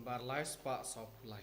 Bar lai spa sop lai.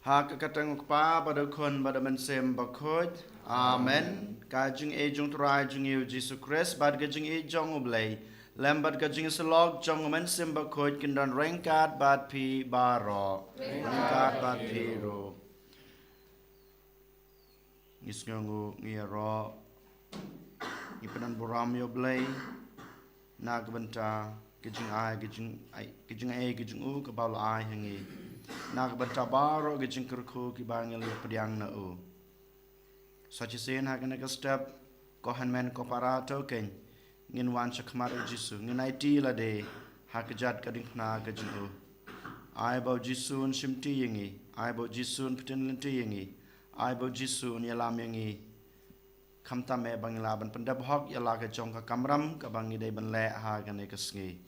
Hak katang pa pada kon pada mensem bakod. Amen. Kajing e jung turai jung yu Jesus Christ bad kajing e jong ublay. Lambat kajing selog jong mensem bakod kindan rengkat bad pi baro. Rengkat bad pi ro. Ngisngongu ngiro. Ipanan buram yo blay. Nag benta kajing ai kajing u kabal ai hangi. Nak bertabaro gijing kerku ki bangil pediang na u. Sachisin hakan ka step kohan men ko parato ken ngin wan chakmar jisu ngin IT la de hakjat kading na gijing u. Ai bo jisun simti yingi, ai bo jisun peten lenti yingi, ai bo jisun yalam yingi. Kamta me bangila ban pendab hok yala ka jong ka kamram ka bangi de ban le hakan ka sngi.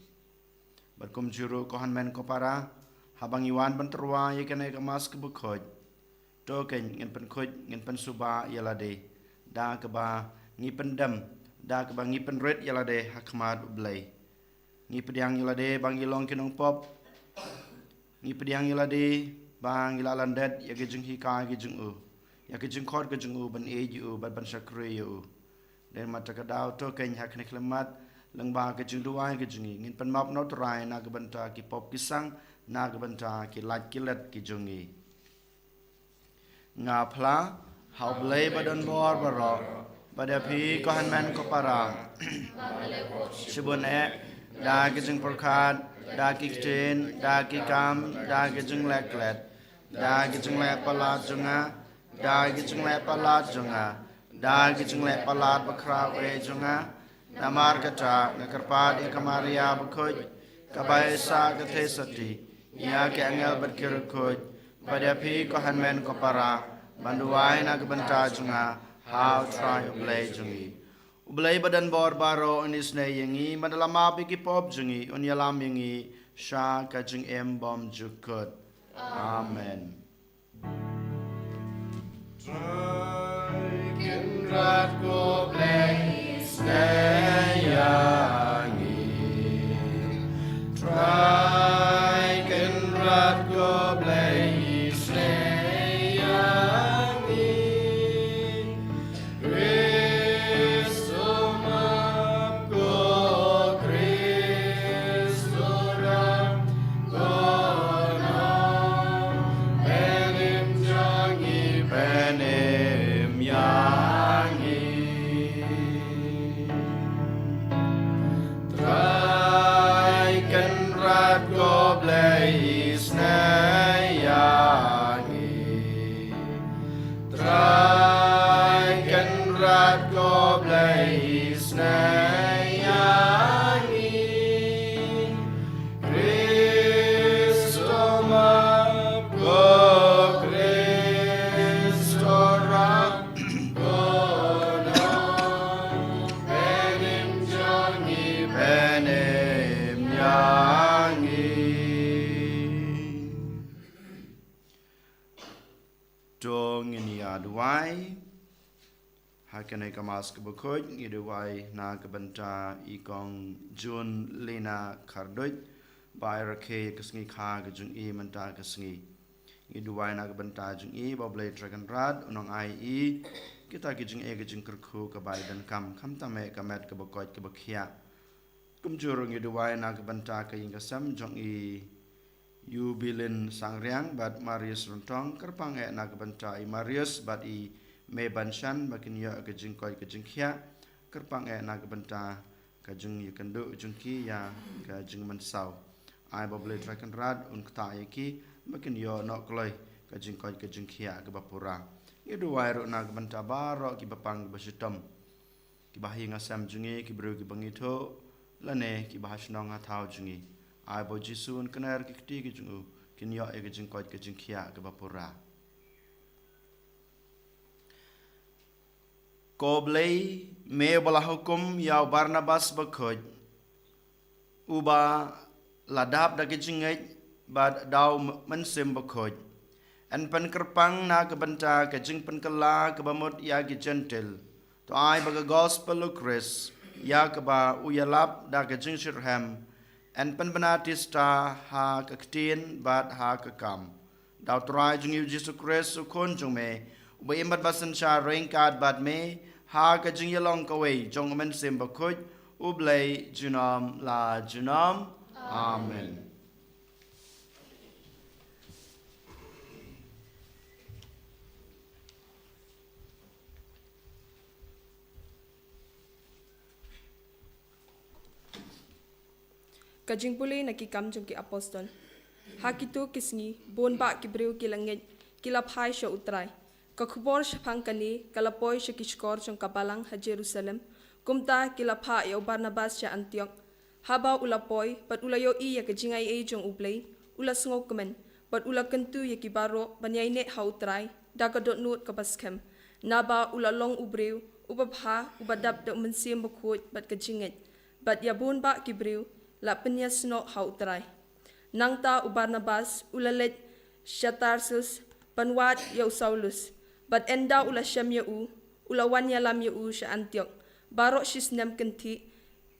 Berkum juru kohan men ko para habang iwan benterwa ye kena kemas ke bukhoj to ken ngin pen khoj ngin pen suba yalade da ke ba ngi pendam da ke ba ngi pen red yalade hakmat ublay ngi pediang yalade bang ilong kinong pop ngi pediang yalade bang ilalandet ya ke jing hika ke jing u ya ke jing khot ke jing u ban e u ban sakre u den mata ka daw to ken hakne klemat leng ba ke jing duai ke jing ngin pen map not rai na ke benta ki pop kisang Nag benta ki lat kilet ki jungi. Nga pla hau blay badan bor baro pada pi kohan men ko para. Sibun da ki jing perkat da ki kten da ki kam da ki jing leklet da ki jing le palat junga da ki jing le palat junga da ki jing le palat bakra we junga namar kata ngakarpad ikamaria bukhoj kabaisa kathe sati ya ke angel berkirukut pada pi kohan men ko para banduai na gebenta junga how try ublay jungi ublay badan bor baro onis ne yengi madalama pi ki pop jungi on yalam yengi sha ka jing em bom jukut amen rat ko blaze yangi try rat go blaze yangi Christum go Christum go no dong ini aduai hakanai kamas kebukoj iduai na kebenta ikong Jun Lena Kardoit bayar ke kesengi kha kejung I menta kesengi iduai na kebenta jung I bablai dragon rad unong ai kita kejung kejung kerku kebai dan kam tame kamet kebukoj kebukia kumjurung iduai na kebenta ke ingkasam jong I Yubilin Sangriang bat Marius Runtong kerpang na kebenta I Marius bat I me banshan makin ya kejing koi kejing kia kerpang na kebenta kejing yukendu jungki ya kejing mensau ai boble dragon rad un kta yaki makin yo nok kloi kejing koi kejing kia ke bapura idu wairu na kebenta baro ki bapang basitom ki bahi ngasam jungi ki bru ki bangito lane ki bahasnong atau jungi ai bo jisun kener ki kti ki jungu kin yo kejing koi kejing kia ke bapura Koblei me bala hukum yau Barnabas bakoj uba ladap da kejingai bad dau mensim bakoj en pen kerpang na kebenta kejing pen kela kebamut ya ki gentle to ai baga gospel of Chris ya keba uyalap da kejing shirham en pen benatista ha kektin bad ha kekam dau try jung Jesus Christ kon jung me uba imbat basan sha ringkat bad me ha ka jing yalong ka wei jong men sim ba khoj ublai junam la junam amen Kajing puli nakikam jong ki apostol ha kitu kisngi bon ba ki breu ki langit kilap hai sha utrai kakubor shapang kani kalapoi shakishkor jong kabalang ha Jerusalem kumta kilapha yo Barnabas sha Antioch haba ulapoi pat ulayo I ya kajingai e jong ublei ula sngok kemen pat ula kentu ya kibaro banyai ne ha utrai dagadot nut kabaskem naba ula long ubreu ubabha ubadap de mensim bakut bat kajinget bat ya bon ba ki breu la penyas no ha utrai nangta u Barnabas ulalet Shatarsus panwat ya Saulus bat enda ula syam ya ulawan ya lam ya sya Antioch barok shisnam kenti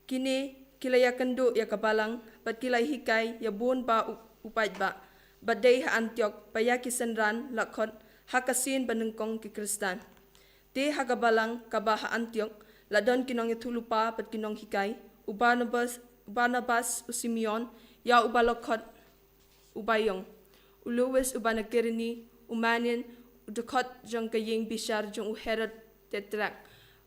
kini kilaya kendo ya kabalang bat kilai hikai ya bon ba upait ba bat dei ha Antioch paya kisenran lakot hakasin banengkong ki Kristan te ha kabalang kaba ha Antioch ladon kinong itulupa bat kinong hikai u Barnabas u Simeon ya ubalokot ubayong uluwes ubanakirini umanin udekot jong kaying bishar jong Herod tetrak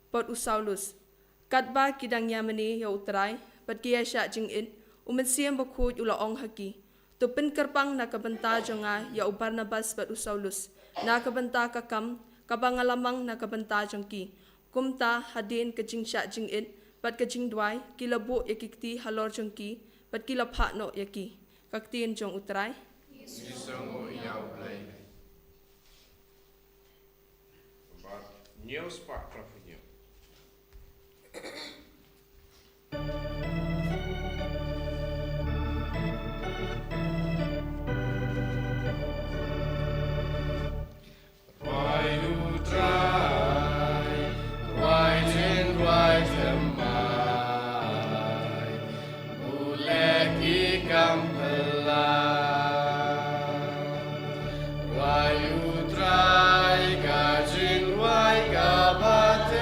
pot Saulus katba kidang yamani ya utrai pat kiya sya jing in umensiam bakut ula ong haki to pen kerpang na kabenta jonga ya Barnabas pat Saulus na kabenta kakam kabangalamang na kabenta jongki kumta hadin kajing sya jing in pat kajing dwai kilabo yakikti halor jongki pat kilapha no yaki kaktin jong utrai News Park Revenue. Kabate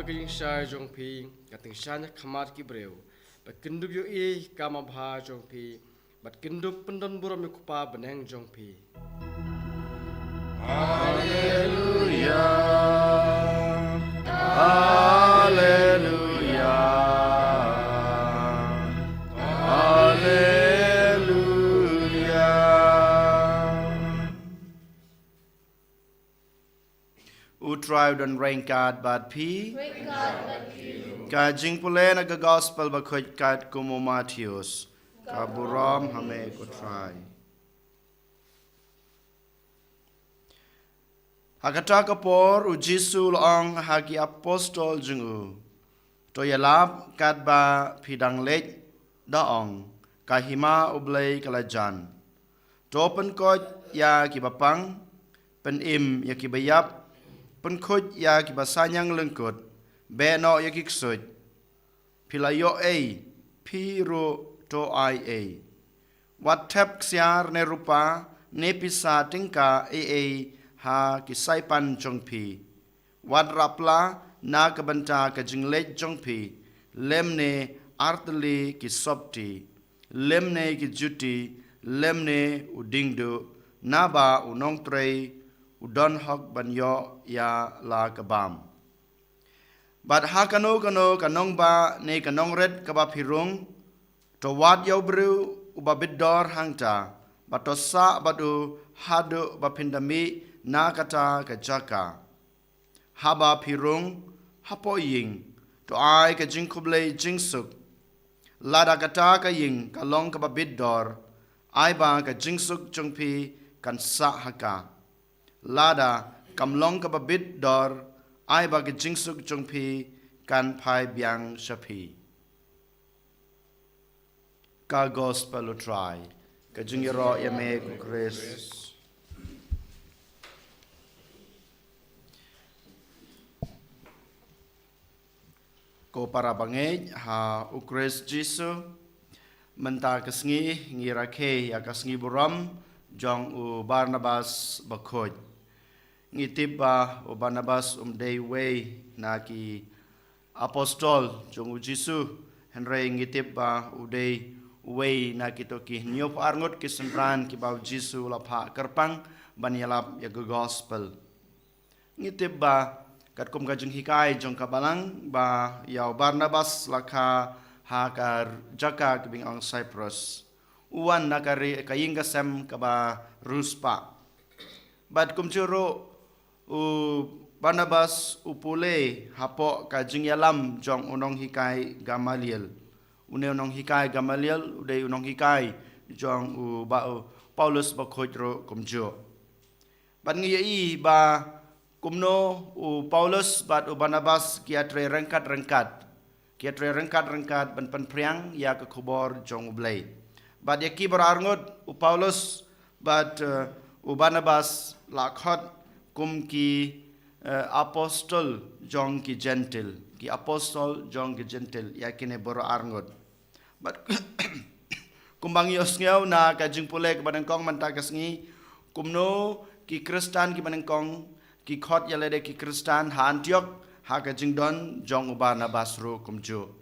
baging shar jong pi kating shanya khamat ki breu bat kinduk yo e kama bha jong pi bat kinduk pendon buram kupa beneng jong pi. Hallelujah, Hallelujah, Hallelujah. Utrai dan rengkat bad pi. Ka jing pule na ka gospel ba khoj kat kumo Matthews. Ka buram hame ko try. Hakata kapor u Jisu long hagi apostol jungu. To yalap kat ba pidang lej daong kahima ublay kalajan. To pen koj ya kibapang pen im ya kibayap pen koj ya kibasanyang lengkut be no ya kiksoj pilayo a piro to ai a wat tep ksiar ne rupa ne pisa tingka a ha kisai pan jongpi wad rapla na kabanta ka jinglej jongpi lemne artli ki sopti lemne ki juti lemne udingdu naba unong trei udon hok banyo ya la kabam bad ha kano kanong ba ne kanong red kaba pirung to wad yaw bru uba bidor hangta batosa badu hadu bapindami na kata ka jaka haba pirung hapo ying to ai ka jingkuble jingsuk lada kata ka ying ka long ka babidor ai ba ka jingsuk jungpi kan sa haka lada kam long ka babidor ai ba ka jingsuk jungpi kan pai biang shapi ka gospel utrai ka jingiro yame ku Chris. Ko para bangej ha ukres Jisu menta kesngi ngirake ya kesngi buram jong u Barnabas bakhoj ngitip ba u Barnabas day way na ki apostol jong u Jisu henry ngitip ba u day way na ki to ki nyop arngot ki sembran ki ba Jisu la pha kerpang banyalap ya gospel ngitip ba kat kum ka jeng hikai jong kabalang ba yaw Barnabas laka hakar jaka kibing ang Cyprus uwan nakari kaying kasem kaba ruspa bad kum churo u Barnabas upule hapo ka jeng yalam jong unong hikai Gamaliel unong hikai Gamaliel uday unong hikai jong u ba Paulus ba khojro kumjo bad ngi ba kumno u Paulus bat u Barnabas kiatre rengkat ban pan priang ya ke khobor jong ublay bat ya ki berarngot u Paulus bat u Barnabas lakhot kum ki apostol jong ki gentle ki apostol jong ki gentle ya kine berarngot bat kumbang yos ngeu na ka jing pule ke banengkong manta kasngi kumno ki Kristan ki banengkong ki khot yalede ki Kristan ha Antioch ha ka jingdon jong u Barnabas ro kumjo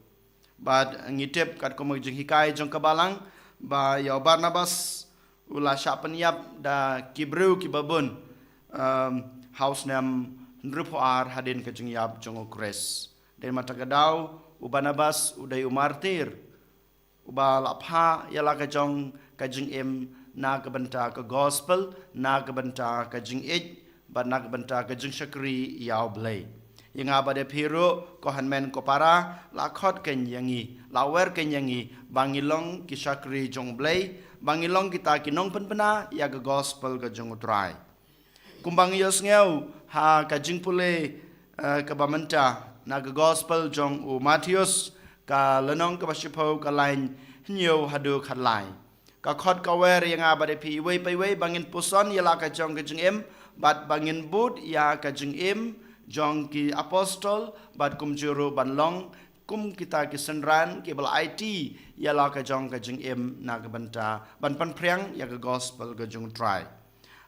bad ngitep kat kom jing hikai jong kabalang ba ya Barnabas ula syapan yap da kibreu ki babun house nam nrupo ar hadin ka jing yap jong ukres den mata gadau u Barnabas udai u martir u ba lapha yala ka jong ka jing em na ka banta ka gospel na ka banta ka jing ba nagbanta ka jing shakri yaw blay yanga ba de phiro ko hanmen ko para la khot ken yangi la wer ken yangi bangilong ki shakri jong blay bangilong kita kinong penpena ya ga gospel ga jong utrai kumbang yos ngeu ha ka jing pule ka bamanta na ga gospel jong u Matthews ka lenong ka basipo ka lain nyo hadu khatlai ka khot ka wer yanga ba de phi wei pai wei bangin puson yala ka jong ka jing em bat bangin bud ya ka jing im jong ki apostol bat kum juro ban long kum kita ki senran ki bal IT ya la ka jong ka jing im na ka banta ban pan priang ya ka gospel ka jong try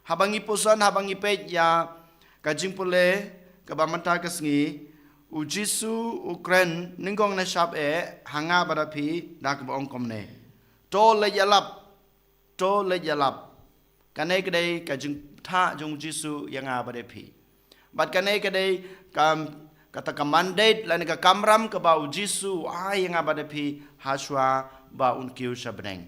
habangi pusan habangi pej ya ka jing pule ka ba manta ka sngi Jisu Ukren ningkong na shap hanga badapi nak ba ongkom ne to le yalap kanai kadai ka jing tha jong Jisu yang badapi bat kanai kadai kata ka mandate lan ka kamram ka ba Jisu yang badapi haswa ba unkiu sabneng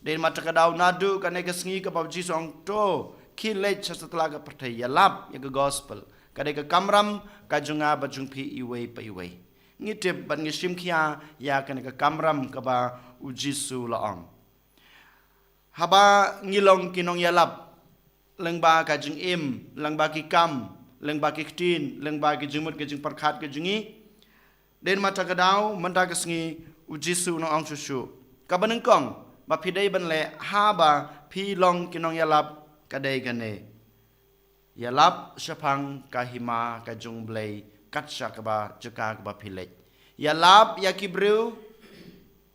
den mata ka daw nadu kanai ka sngi ka ba Jisu ong to kilet setelah ka pertai yalap ya gospel kadai ka kamram ka junga ba jung pi iwe pa iwe ngitip ban ngisim kia ya kan ka kamram ka ba Jisu laong haba ngilong kinong yalap lengba ka jung lengba ki kam lengba ki tin lengba ki jumut ka jung perkhat ka jungi den mata ka daw menta ka sngi Jisu no ong susu ka banengkong ba pidai ban le haba pi long kinong yalap kadai gane yalap sapang kahima kajung blay katsa kaba jeka kaba pilet yalap yakibru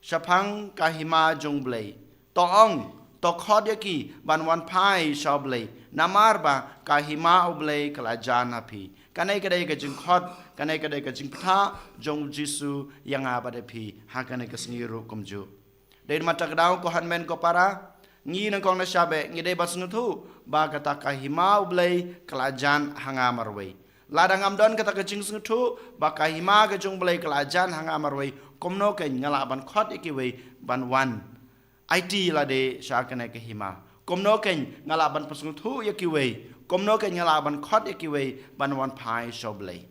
sapang kahima jung blay toong tokhod yaki banwan pai shaw blay namar ba kahima oblay kalajan api kanai kadai kajung khod kanai kadai kajung ptha jong Jisu yang abadapi hakanai kasngiru kumju dai mata kadaw ko hanmen ko para ngi nang kong na syabe ngi dei basnuthu ba kata kahima ublai kelajan hanga marwei ladang amdon kata kecing snuthu ba kahima kejung blai kelajan hanga marwei komno ke ngala ban khot ikiwei ban wan IT lade syakane kahima komno ke ngala ban pasnuthu yakiwei komno ke ngala ban khot ikiwei ban wan pai shoblai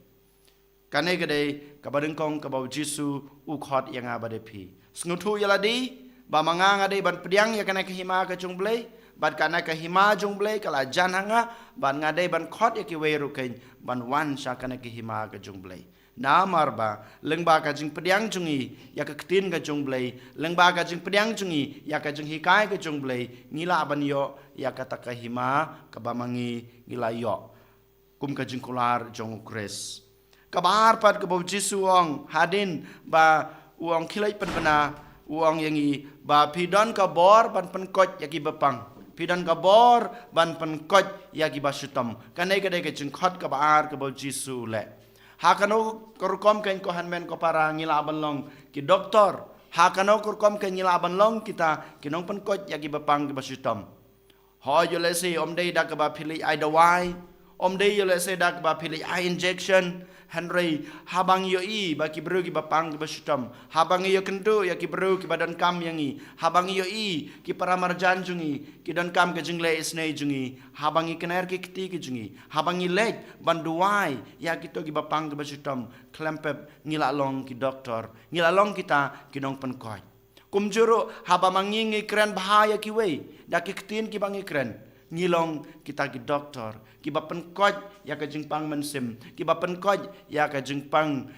kane gede kabadeng kong kabau Jisu u khot yang abade pi snuthu yaladi ba manganga de ban pediang ya kana kahima ka jung blai ban kana kahima jung blai kala jan hanga ban ngade ban khot ya ki weru kain ban wan sha kana kahima ka jung blai namar ba lengba ka jing pediang jungi ya ka ktin ka jung blai lengba ka jing pediang jungi ya ka jing hikai ka jung blai ngila ban yo ya ka ta kahima ka ba mangi ngila yo kum ka jing kular jong kres kabar pat ka bo Jisu ong hadin ba uang khilai penbena uang yangi ba pidon ka bor ban penkot yaki bepang pidon ka bor ban penkot yaki basutam kanai kadai ke jengkhot ka baar ka bo Jisu le hakano kurkom ken ko hanmen ko para ngila banlong ki doktor hakano kurkom ken ngila banlong kita kinong penkot yaki bepang ki basutam ho yo le se om dei da ka ba phili ai dawai om dei yo le se da ka ba phili ai injection Henry habang yo ba ki bro ki bapang ki basutam habang yo kendo ya ki bro ki badan kam yangi habang yo ki paramarjan jungi ki dan kam ke jingle isnei jungi habang i kener ki kiti ki jungi habang i leg banduai ya ki to ki bapang ki basutam klempep ngila long ki doktor ngila long kita ki dong penkoi kumjuro haba mangingi kren bahaya ki wei da ki kitin ki bangi kren ngilong kita ki doktor ki bapen koj ya ka jingpang mensim ki bapen koj ya ka jingpang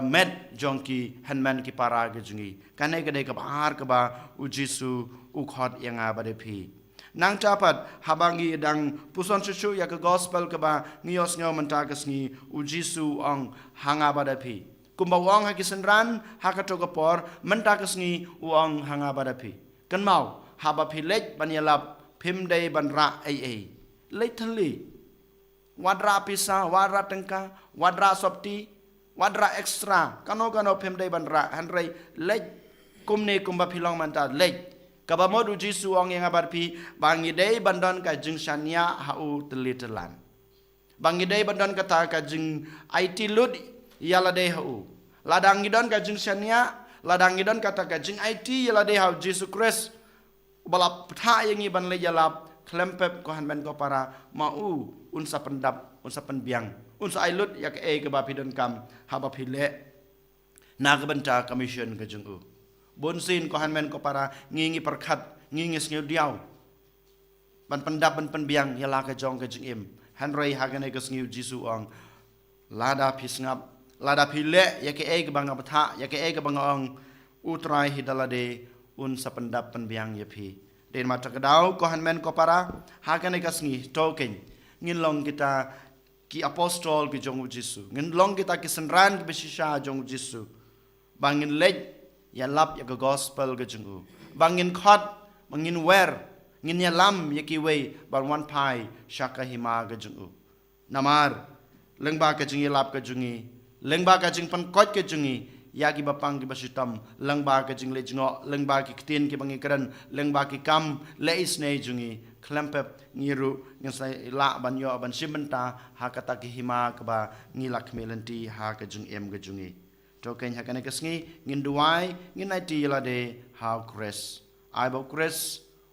med jongki hanman ki para ge jungi kanai ka dei ka bar ka ba Jisu ukhot yang abade phi nang capat habangi dang puson susu ya ka gospel ka ba ngios ngau menta ka sngi Jisu ong hanga bade phi kumba wong ha kisenran ha ka to ka por menta ka sngi uong hanga bade phi kan mau haba phi lej ban yalap phim dei ban ra ai literally wadra pisa wadra tengka wadra sopti wadra extra kano phim dei ban ra hanrei lej kumne kumba philong manta lej kaba modu Jisu ong yang abar pi bangi dei bandon ka jing shania hau telitelan bangi dei bandon kata ka jing IT lut yala dei hau ladang gidon ka jing shania ladang gidon kata ka jing IT yala dei hau Jisu Christ balap ptha yang iban le jalap klempep ko hanben ko para mau unsa pendap unsa penbiang unsa ailut ya ke ke bapidon kam haba phile na ke benta commission ke jungu bonsin ko hanben ko para ngingi perkhat ngingi sngiu diau ban pendap ban penbiang ya la ke jong ke jingim hanrei hagane ke sngiu Jisu ong lada pisngap lada phile ya ke banga ptha ya ke banga ong utrai hidalade unsa pendap penbiang yapi den mata kedau ko hanmen ko para hakane kasngi token ngilong kita ki apostol ki jong Jisu ngilong kita ki senran ki besisha jong Jisu bangin lej ya lap ya gospel ke jong bangin khot bangin wer ngin ya lam ya ki wei ban wan pai shaka hima ke jong namar lengba ke jong lap ke jongi lengba ka jing pan kot ke jungi ya ki bapang ki basitam lengba ka jing le jingo lengba ki ktin ki bangi kran lengba ki kam le isne jungi klempep ngiru ngasai la ban yo ban simenta ha kata ki hima ka ba ngilak melenti ha ka jung em ka jungi to ken ha kana kasngi ngin duai ngin nai ti la de how kres ai bo kres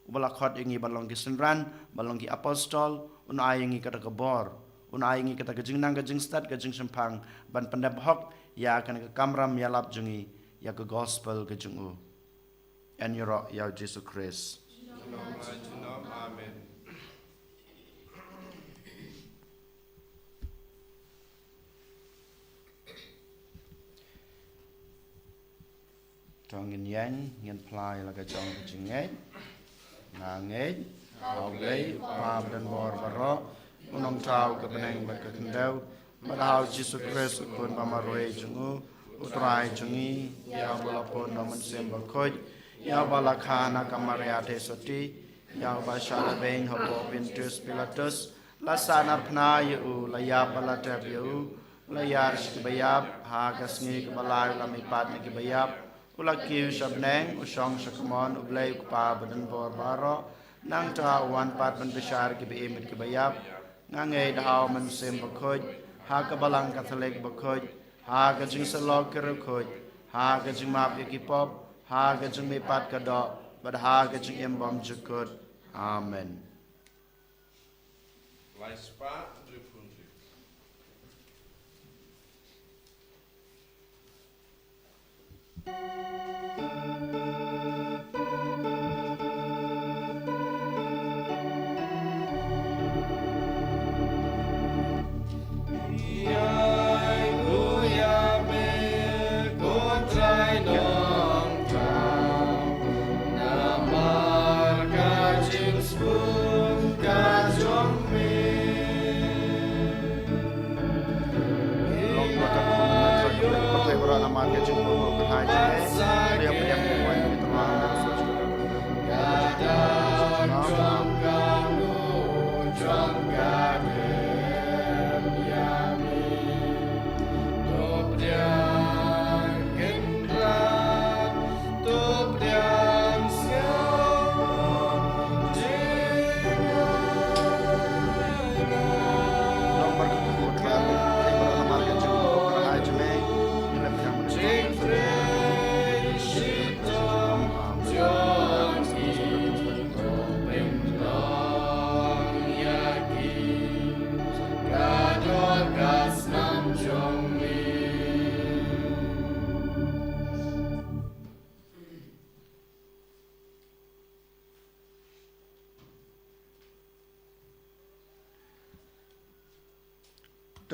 ubala khot ingi balong ki senran balong ki apostol un ai ingi kata ka bor un ai ingi kata ka jing nang ka jing start ka jing sempang ban pandap hok ya kana ka kamram ya lap jungi ya ka gospel ka jungu en yoro ya Jesus Christ Amen. trong ngin yang ngin plai la ka trong ka jing ngai na ngai au lei pa dan bor baro unong tau ka beneng ba ka kendau ma hau Jesus Christ kun ba maroi jungu utrai jungi ya bola pon no man sem ba khoj ya bala khana kamaria te soti ya ba shala beng ho po pintus pilatus la sana pna yu la ya bala te yu la ya sh bayab ha kasngi balai la mi pat ki bayab ula kiu sabneng usong sakamon ublay pa badan bor baro nang ta wan pat ban bishar ki be mit ki bayab ngangai daw man sem bakhoj ha ka balang catholic bakhoj ha ka jing salok kero khoj ha ka jing map ki pop ha ka jing me pat ka do bad ha ka jing em bom jukut amen Weispa, Drüpunti.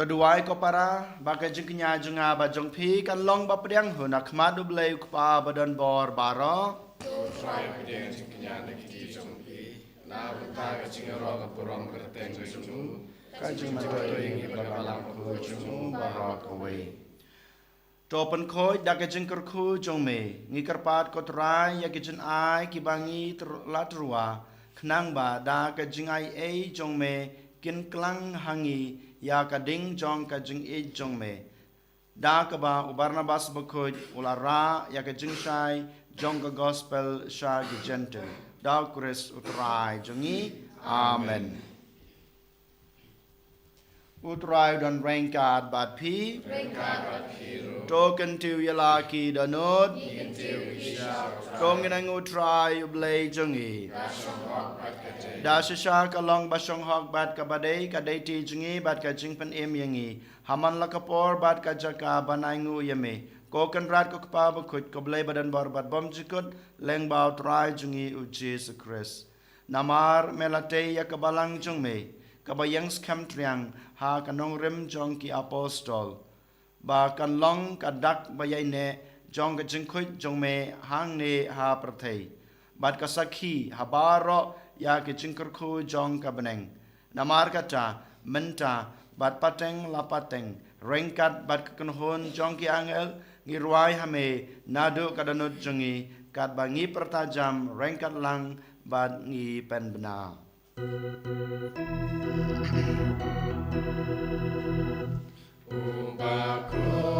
Keduai ko para bagai jengknya junga bajong pi kan long bapriang huna khmadu blai ukpa badan bor baro Try pideng jengknya nekiti jongpi. Na buta ka jingaro ka purom kerteng jungmu. ka jing ma to ing balang ko jung baro ko we to pen khoi da ka jing kur khu jong me ngi karpat ko trai ya ki jin ai ki bangi latrua khnang ba da ka jing ai e jong me kin klang hangi ya ka ding jong ka jing e jong me da ka ba ubarnabas bakhoj ulara ya ka jing shai jong ka gospel sha gi gentle da kres utrai jongi amen utrai don rengkat bat pi token to yalaki danot tong nang utrai ublay jongi da sha ka long basong hok bat ka badai ka dai ti jongi bat ka jing pen em yangi haman la kapor bat ka jaka banai ngu yame ko kan rat ko pa ba khut ko blay badan bor bat bom jikut leng ba utrai jongi u Jesus Christ namar melate ya ka balang jong me kabayang skam triang ha kanong rem jong ki apostol ba kan long ka dak bayai ne jong ka jingkhut jong me hang ne ha prathei bat ka sakhi ha baro ya ki jingkur khu jong ka beneng namar kata menta bat pateng la pateng rengkat bat ka kanhon jong ki angel ngirwai hame nadu kadanut jongi kat bangi pertajam rengkat lang bat ngi pen bena Ubaku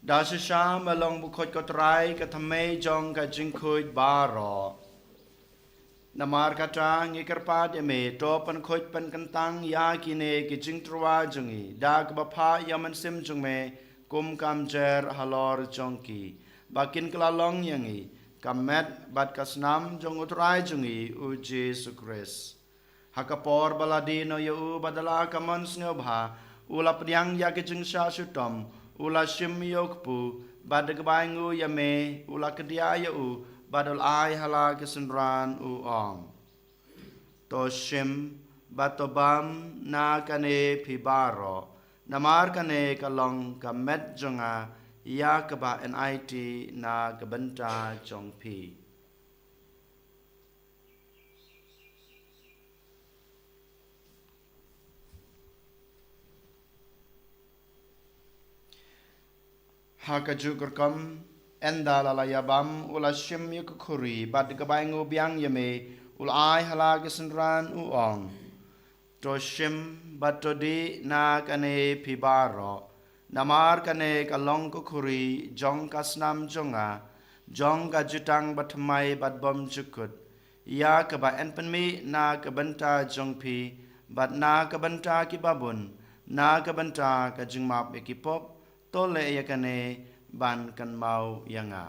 da sha malong bu khoj ko trai ka thame jong ka jing khoj ba ro namar kata ngi kerpa de me to pan khoj pan kan tang ya kine ki jing trwa jungi da ka ba pha yaman sim jung me kum kam jer halor jongki bakin klalong yangi kamet bat kasnam jong utrai jungi u Jesu Christ hakapor baladino yu badala kamon snobha ula priang ya ke jing sha shutom ula shim yokpu badagbaingu yame ula kedia yu badal ai hala kesenran u ong to shim batobam na kane pibaro namar kane kalong kamet jonga ya kaba NIT na kabenta jong pi hakaju kurkam enda lalayabam ula shim yukuri bad gabaingu biang yame ul ai hala kesenran u ong to shim batodi na kane pibaro namar kane kalong kukuri jong kasnam jonga jong gajutang batmai badbom jukut ya kaba enpenmi na kabenta jong pi bat na kabenta kibabun na kabenta kajingmap ekipop tole yakane ban kan mau yanga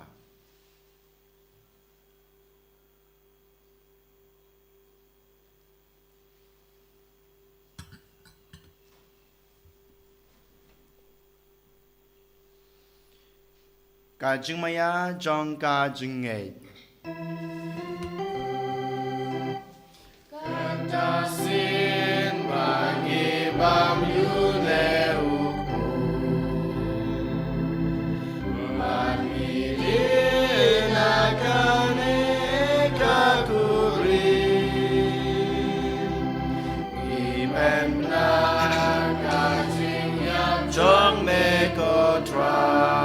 kajing maya jong kajing ngai Kantasin bangi bam yune uku Manilina kane kakuri Imen na kajing yang jong me ko try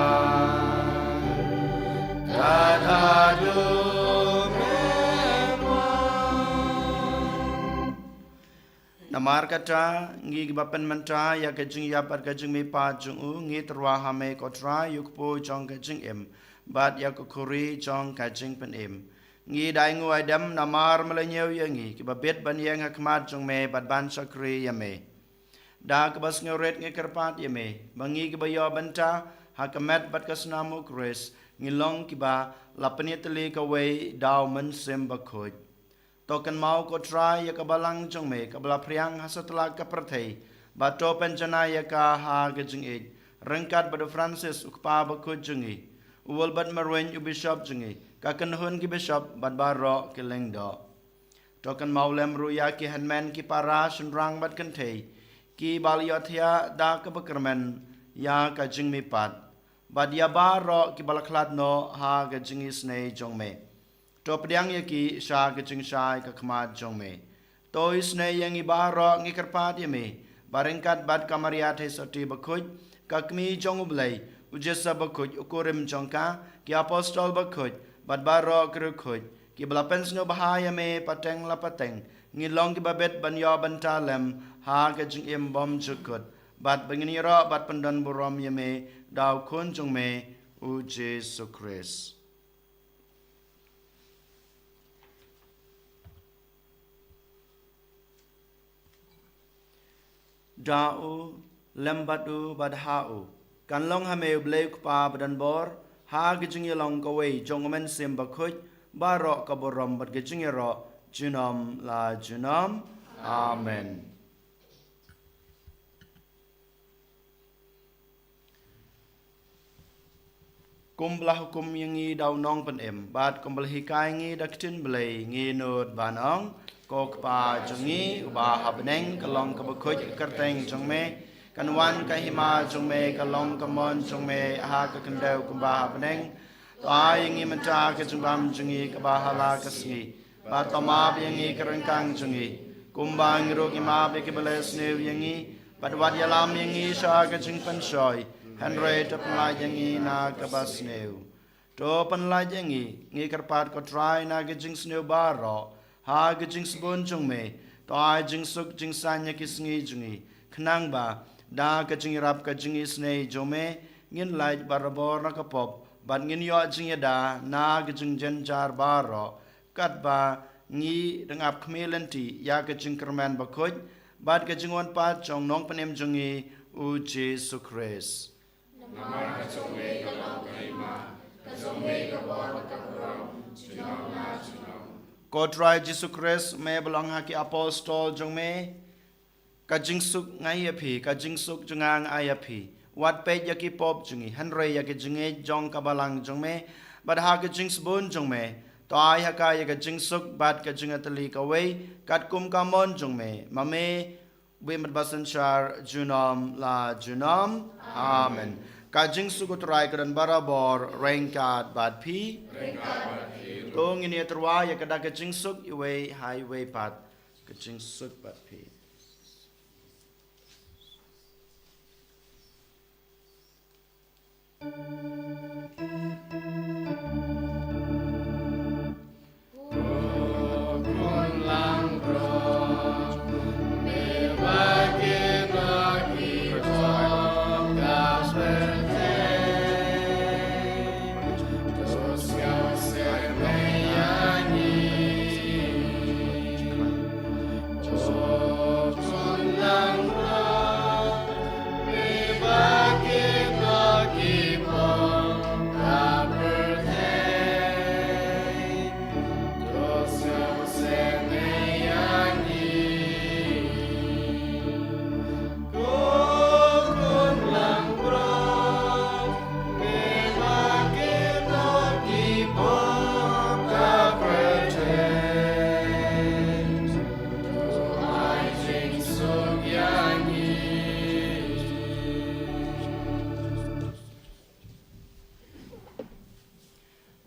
namar kata ngi bapen menta ya kajing ya par kajing mi pa jung u ngi terwa hame ko tra yukpo jong kajing em bat ya ko kuri jong kajing pen em ngi dai ngu adam namar melenyew yangi ki babet ban yang hakmat jong me bat ban sakri ya me da ke bas ngoret ngi kerpat ya me bangi ki bayo benta hakamet bat kasnamu kris ngilong kiba lapani tele ka wei daw men sem bakhoj token mau ko try ya kabalang jong me kabla priang hasatla ka prathei ba to penjana ya ka ha gejing e rengkat bad Francis ukpa bakhoj jungi uwal bad marwen u bishop jungi ka kan hun ki bishop bad baro ki lengdo token mau lem ru ya ki handman ki para sunrang bad kan thei ki balyothya da ka bakrmen ya ka jing mi pat badia baro ki balaklat no ha ga jingi snei jong me to pdiang ye ki sha ga jing shai ka khmat jong me to isnei yang i baro ngi karpat ye me barengkat bad kamaria the soti bakhuj ka kmi jong ublei ujesa bakhuj ukorim jongka ki apostol bakhuj bad baro kru khuj ki balapens no bahaya me pateng la pateng ngi long ki babet ban yo ban talem ha ga jing im bom jukut bat bengini ro bat pendan burom ye me daw kun jong me u Jesu Christ dau lembatu badhau kan long hame blei pa badan bor ha gijing long ko wei jong men sim bakhuj baro ka borom bat gijing ro junom la junom amen kumblah hukum yang ngi daw nong pen em bat kumblah hikai ngi daktin blei ngi nod banong kok pa jungi ba habneng kalong ka bakhuj karteng jong me kanwan ka hima jong me kalong kamon jong me ha ka kendau kumba habneng to ai ngi menta ka jungbam jungi ka ba hala ka sngi ba toma yang ngi kerengkang jungi kumba ngro ki ma be ki beles ne yang ngi padwat yalam yang ngi sha ka jing pen shoi Henry to penlai jangi na kabas neu. To penlai jangi ngi karpat ko try na gijing sneu baro. Ha gijing sebun jung me. To ai jing suk jing sanya kisngi jungi. Kenang ba da gijing rap gijing isnei jome ngin lai barabor na kapop ban ngin yo jing yada na gijing jenjar baro kat ba ngi dengap khmelenti ya gijing kerman bakoj bat gijing wan pat jong nong panem jongi u Jesu Christ Namar ka chong me ka long kai ma, ka chong me ka bor ka kurang, chinong na chinong. Kodrai Jesu Christ me belong haki apostol jong me ka jingsuk ngai api ka jingsuk jungang ai api wat pe yaki pop jungi hanre yaki jungi jong kabalang jong me bad ha ka jings bun jong me to ai ha ka yaka jingsuk bad ka jungatali ka wei kat kum ka mon jong me mame we mat basan char junam la junam amen ka jingsuk utrai kan barabor rengkat bad pi Tung ini terwa ya kada kecing suk iwe highway pat kecing suk pat pi.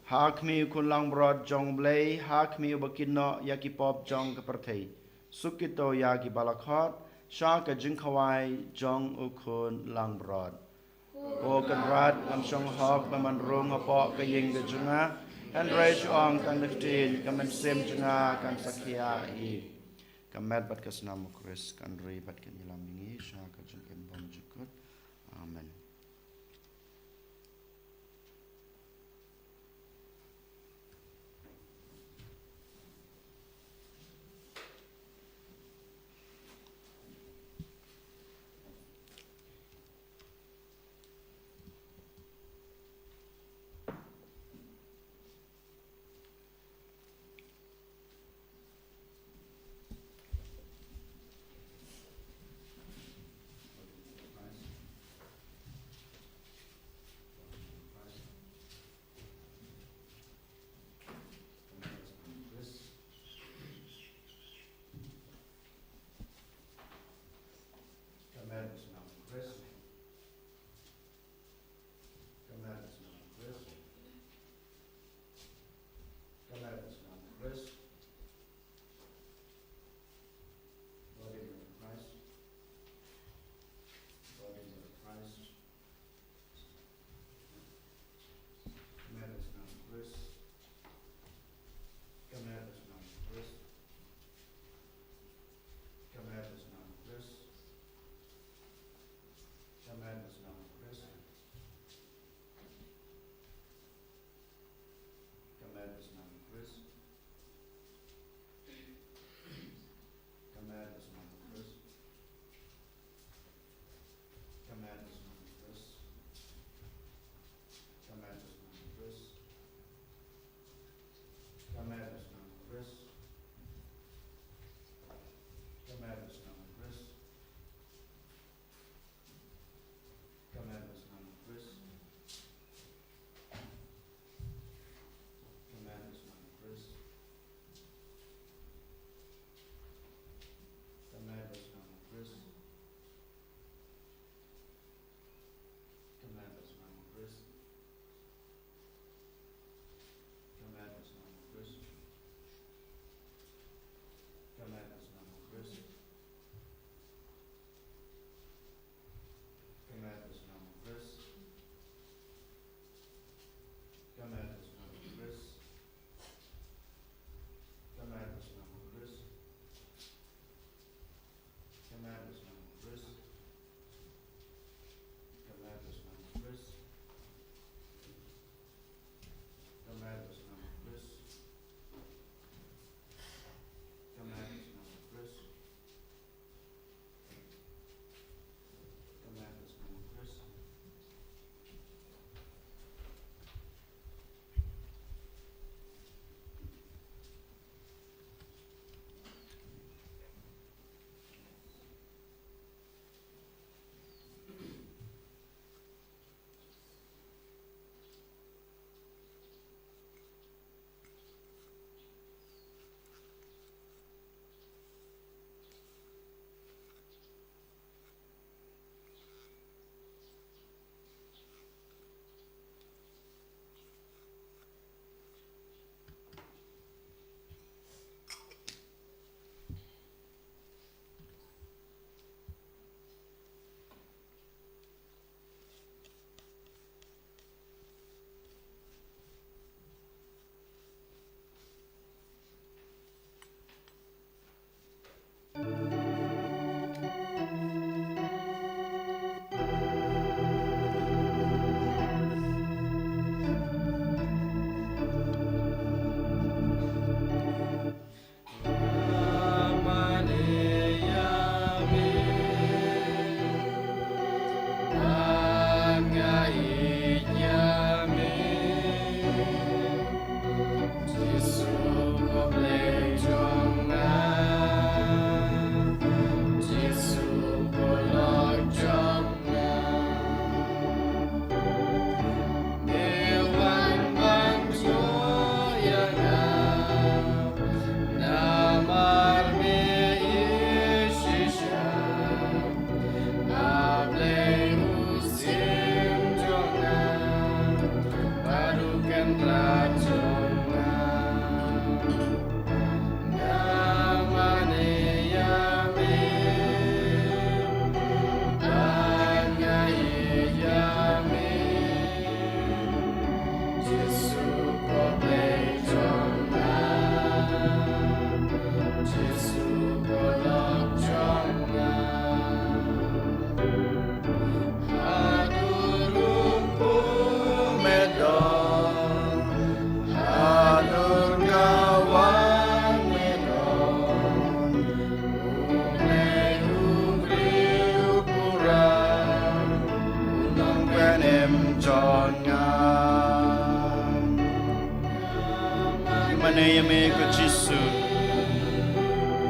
Hak mi kulang brod jong blay, hak mi ubakino yaki pop jong kepertei. Sukito yaki balakot, sha ka jing kawai jong ukun lang brod. O kan rad ngam shong hok baman rung hapo ka ying ka junga, and rej ong kan niftin kaman sim junga kan sakya i. Kamet bat kasnamu Chris kan ri bat kan ilamingi, sha ka jing embom jukut. Amen.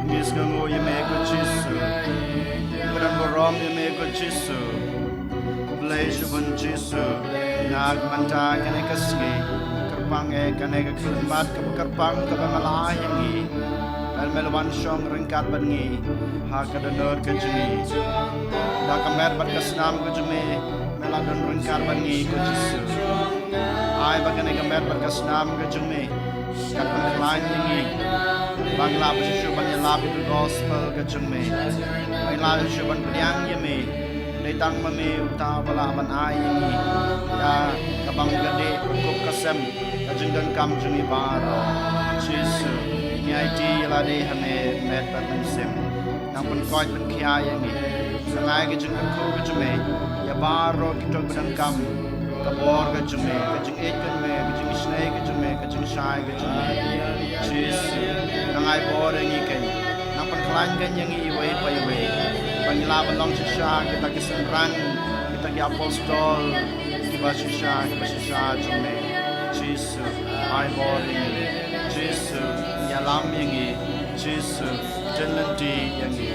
Ngis ngango yame ko Jesu. Ipadan borom yame ko Jesu. Kublay shubun Jesu. Nag manta kane kasngi. Karpang kane kakulmat kabukarpang kabamalayangi. Dal melawan syong ringkat bangi. Hakadanor kajungi. Dakamer bat kasnam kajumi. Meladon ringkat bangi ko Jesu. Ay bagane kamer bat kasnam kajumi. Katang lain yangi. Bangla bersyuban yang labit gospel kajumi. Bangla bersyuban pediang yami. Datang mami uta bala ban ayangi. Ya kabang gede kup kasem kajunggan kam jungi baro. Jesu nyai ti lade hame met ban sim. Nang pun koi pun kia yangi. Sangai kajunggan ku kajumi. Ya baro kita bedang kam. Kabor kajumi. Kajung et kajumi. Kajung isnai kajumi. Kajung syai kajumi. Jesu nangai bore ngi kai. Nang pun kelan kan yang iwai pai. Panggila belong sisa kita kesenran. Kita ki apostol. Kiba sisa jume. Jesu ai bore ngi. Jesu nyalam yangi. Jesu jenlenti yangi.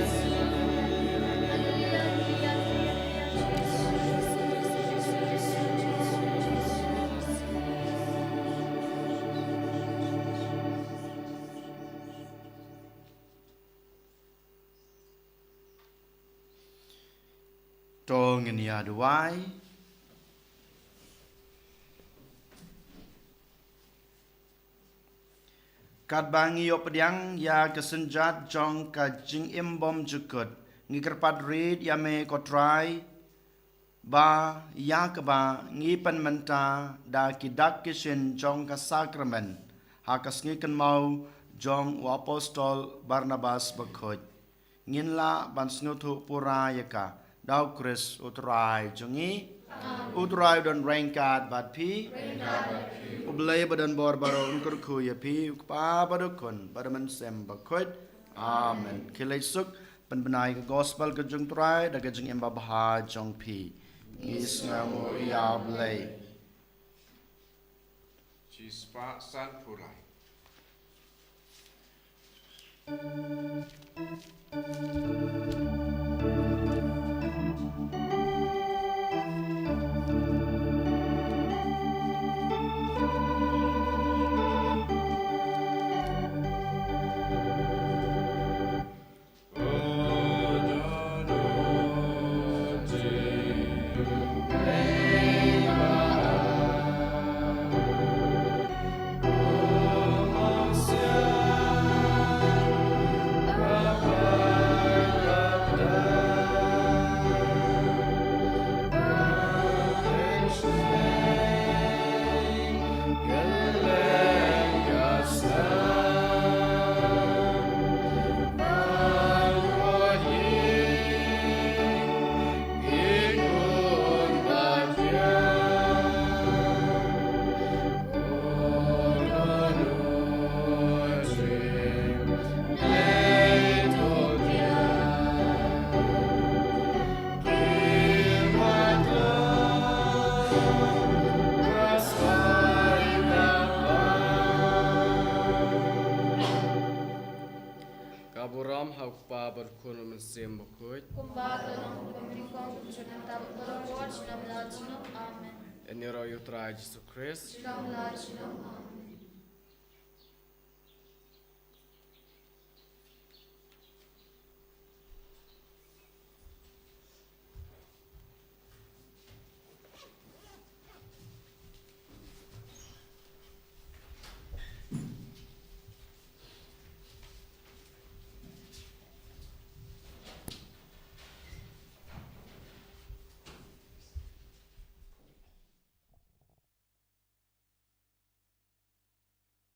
Tong ini aduai. Kat bangi yo pediang ya kesenjat jong kajing imbom jukut. Ngikerpat rid ya me kotrai. Ba ya keba ngipan menta da kidak kisin jong ka sakramen. Hakas ngikan mau jong wa apostol Barnabas bakot. Nginla ban snutu pura yaka. Dau Chris utrai jungi. Utrai don rengkat bat pi. Ublay badan bor baro unkur ku ya pi. Ukpa badukun badaman sem bakot. Amen. Kilay suk penbenai ke gospel ke jung trai da ke jung emba baha jong pi. Ngis ngamu ya blay. Cispa san purai. Kaburam haukpa berkunu mensim bakut. Eniro yutra Jesus Christ.